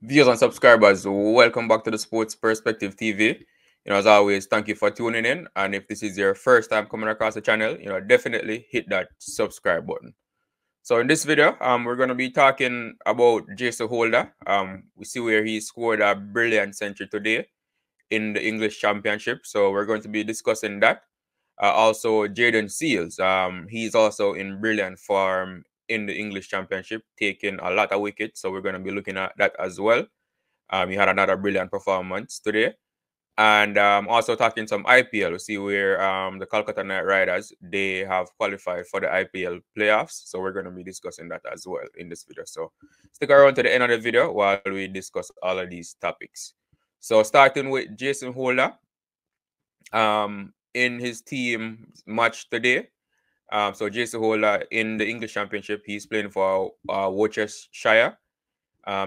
Viewers and subscribers, welcome back to the Sports Perspective TV. As always, thank you for tuning in. And if this is your first time coming across the channel, definitely hit that subscribe button. So in this video, we're going to be talking about Jayden Holder. We see where he scored a brilliant century today in the English Championship. So we're going to be discussing that. Also, Jayden Seales. He's also in brilliant form in the English Championship, taking a lot of wickets. So we're going to be looking at that as well. He had another brilliant performance today. And also talking some IPL. We see where the Kolkata Knight Riders, they have qualified for the IPL playoffs. So we're going to be discussing that as well in this video. So stick around to the end of the video while we discuss all of these topics. So starting with Jayden Holder. In his team match today. So Jayden Holder in the English Championship, he's playing for Worcestershire.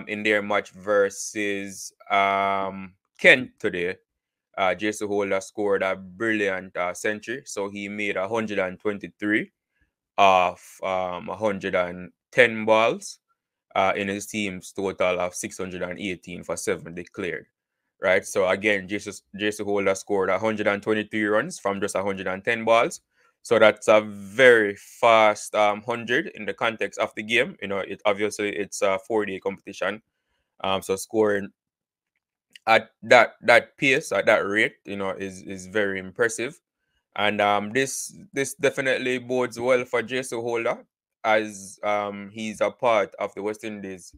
In their match versus Kent today, Jayden Holder scored a brilliant century. So he made 123 of 110 balls in his team's total of 618 for 7 declared. Right, so again, Jayden Holder scored 123 runs from just 110 balls. So that's a very fast 100 in the context of the game. It obviously it's a 4-day competition. So scoring at that pace, at that rate, is very impressive. And this definitely bodes well for Jayden Holder, as he's a part of the West Indies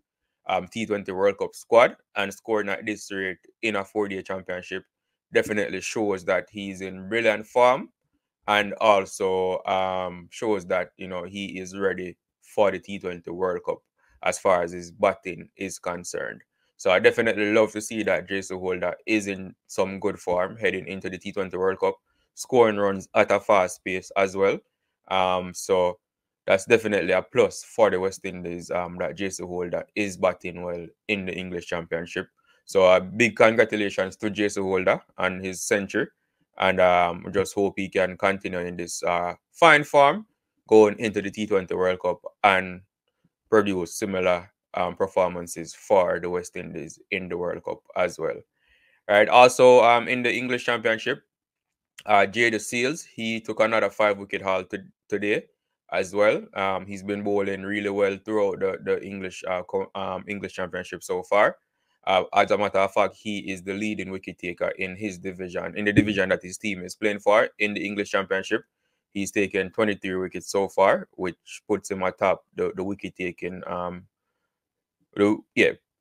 T20 World Cup squad, and scoring at this rate in a 4-day championship definitely shows that he's in brilliant form, and also shows that he is ready for the T20 World Cup as far as his batting is concerned. So I definitely love to see that Jayden Holder is in some good form heading into the T20 World Cup, scoring runs at a fast pace as well. So that's definitely a plus for the West Indies, that Jayden Holder is batting well in the English Championship. So a big congratulations to Jayden Holder and his century. And just hope he can continue in this fine form going into the T20 World Cup and produce similar performances for the West Indies in the World Cup as well. All right. Also, in the English Championship, Jayden Seales, he took another 5-wicket haul today as well. He's been bowling really well throughout the English English Championship so far. As a matter of fact, he is the leading wicket taker in his division, in the division that his team is playing for in the English Championship. He's taken 23 wickets so far, which puts him atop the wicket taking.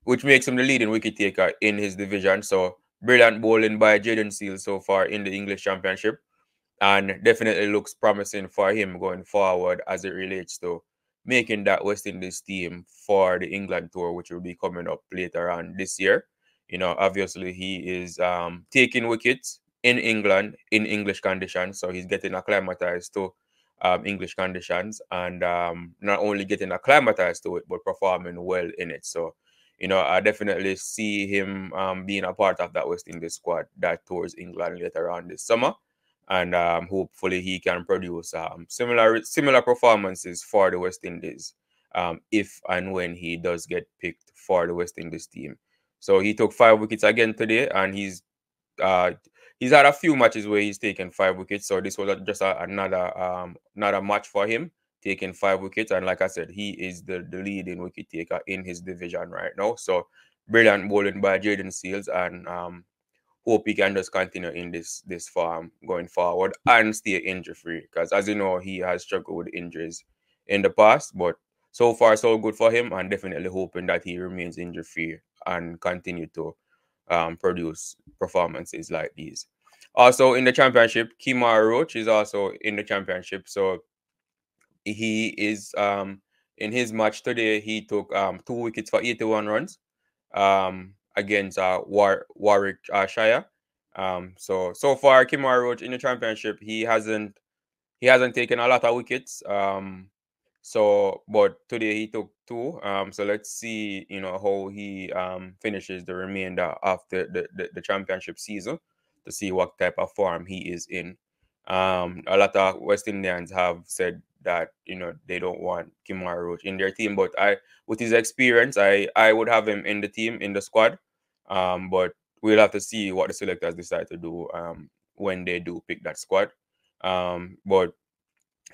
Which makes him the leading wicket taker in his division. So brilliant bowling by Jayden Seales so far in the English Championship, and definitely looks promising for him going forward as it relates to making that West Indies team for the England tour, which will be coming up later on this year. Obviously he is taking wickets in England in English conditions, so he's getting acclimatized to English conditions, and not only getting acclimatized to it, but performing well in it. So, I definitely see him being a part of that West Indies squad that tours England later on this summer. And hopefully he can produce similar performances for the West Indies if and when he does get picked for the West Indies team. So he took 5 wickets again today, and he's had a few matches where he's taken 5 wickets. So this was just another match for him, taking 5 wickets. And like I said, he is the leading wicket taker in his division right now. So brilliant bowling by Jayden Seales, and hope he can just continue in this form going forward and stay injury free, because as you know, he has struggled with injuries in the past, but so far so good for him, and definitely hoping that he remains injury free and continue to produce performances like these. Also in the championship, Kemar Roach is also in the championship. So he is in his match today, he took 2 wickets for 81 runs against Warwickshire. So far, Kemar Roach in the championship, he hasn't taken a lot of wickets. But today he took 2. So let's see, how he finishes the remainder of the championship season, to see what type of form he is in. A lot of West Indians have said that they don't want Kemar Roach in their team. But with his experience, I would have him in the team, in the squad. But we'll have to see what the selectors decide to do when they do pick that squad. But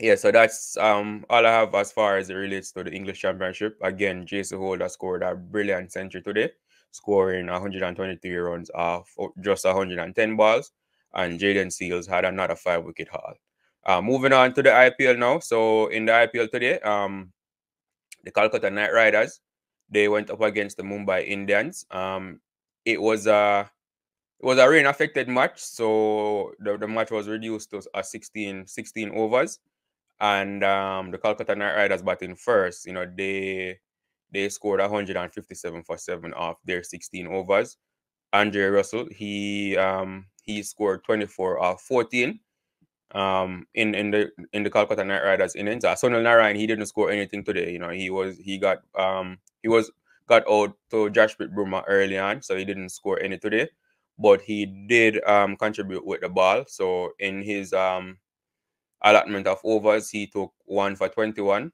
yeah, so that's all I have as far as it relates to the English Championship. Again, Jason Holder scored a brilliant century today, scoring 123 runs off just 110 balls, and Jayden Seales had another 5-wicket haul. Moving on to the IPL now. So in the IPL today, the Calcutta Knight Riders, they went up against the Mumbai Indians. It was a rain affected match, so the match was reduced to 16 overs. And the Calcutta Knight Riders batting first, they scored 157 for 7 off their 16 overs. Andre Russell, he scored 24 off 14 in the Calcutta Knight Riders innings. Sunil Narine, he didn't score anything today. He got out to Jasprit Brummer early on, so he didn't score any today. But he did contribute with the ball. So in his allotment of overs, he took 1 for 21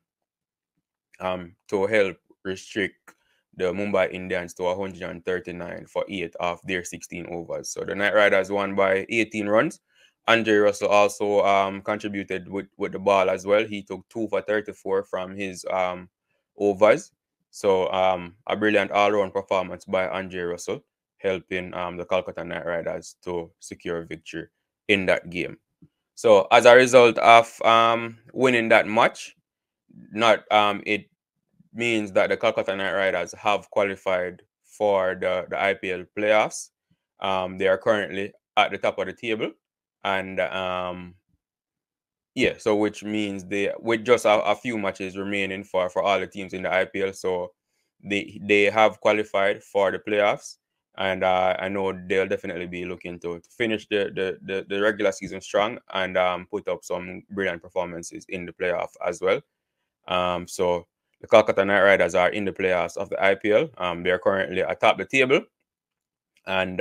to help restrict the Mumbai Indians to 139 for 8 of their 16 overs. So the Knight Riders won by 18 runs. Andre Russell also contributed with the ball as well. He took 2 for 34 from his overs. So a brilliant all-round performance by Andre Russell, helping the Calcutta Knight Riders to secure victory in that game. So as a result of winning that match, it means that the Calcutta Knight Riders have qualified for the IPL playoffs. They are currently at the top of the table, and yeah, so which means with just a few matches remaining for all the teams in the IPL, so they have qualified for the playoffs. And I know they'll definitely be looking to finish the regular season strong and put up some brilliant performances in the playoff as well. So the Calcutta Knight Riders are in the playoffs of the IPL. They are currently atop the table, and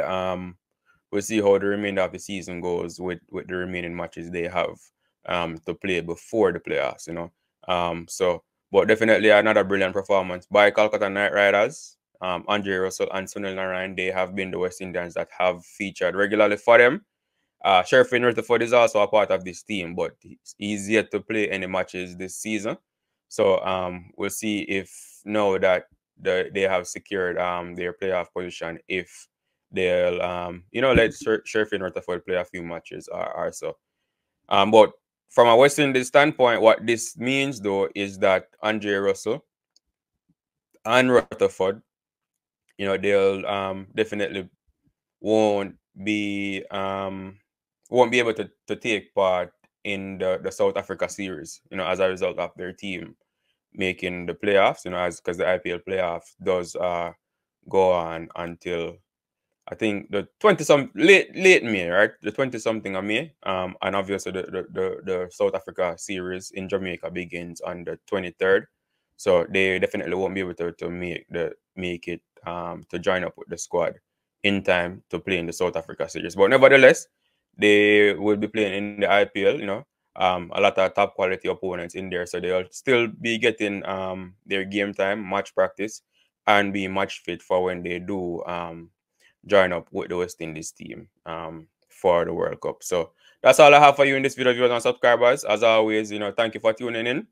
we'll see how the remainder of the season goes with the remaining matches they have to play before the playoffs. But definitely another brilliant performance by Calcutta Knight Riders. Andre Russell and Sunil Narine, they have been the West Indians that have featured regularly for them. Sherfin Rutherford is also a part of this team, but he's yet to play any matches this season. So we'll see if now that they have secured their playoff position, if they'll let Sherfin Rutherford play a few matches or so. But from a West Indies standpoint, what this means though is that Andre Russell and Rutherford, they'll definitely won't be able to take part in the South Africa series, as a result of their team making the playoffs, because the IPL playoff does go on until I think the 20 late May, right? The 20-something of May. And obviously the South Africa series in Jamaica begins on the 23rd. So they definitely won't be able to make it to join up with the squad in time to play in the South Africa series. But nevertheless, they will be playing in the IPL, a lot of top quality opponents in there. So they'll still be getting their game time, match practice, and be match fit for when they do join up with the West Indies team for the World Cup. So that's all I have for you in this video, viewers and subscribers. As always, thank you for tuning in.